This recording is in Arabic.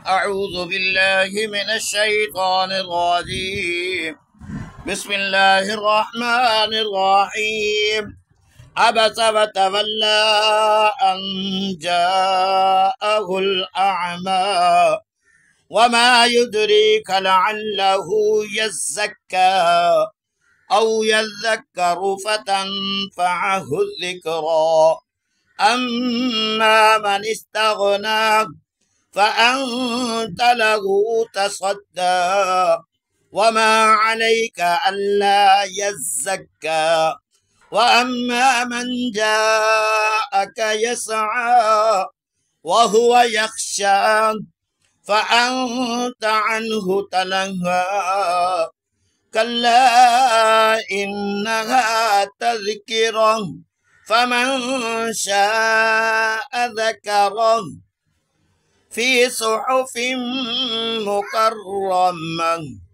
أعوذ بالله من الشيطان الرجيم. بسم الله الرحمن الرحيم. عبس وتولى أن جاءه الأعمى وما يدريك لعله يزكى أو يذكر فتنفعه الذكرى أما من استغنى فأنت له تصدى وما عليك ألا يزكى وأما من جاءك يسعى وهو يخشى فأنت عنه تلهى كلا إنها تذكرة فمن شاء ذكره في صحف مكرمة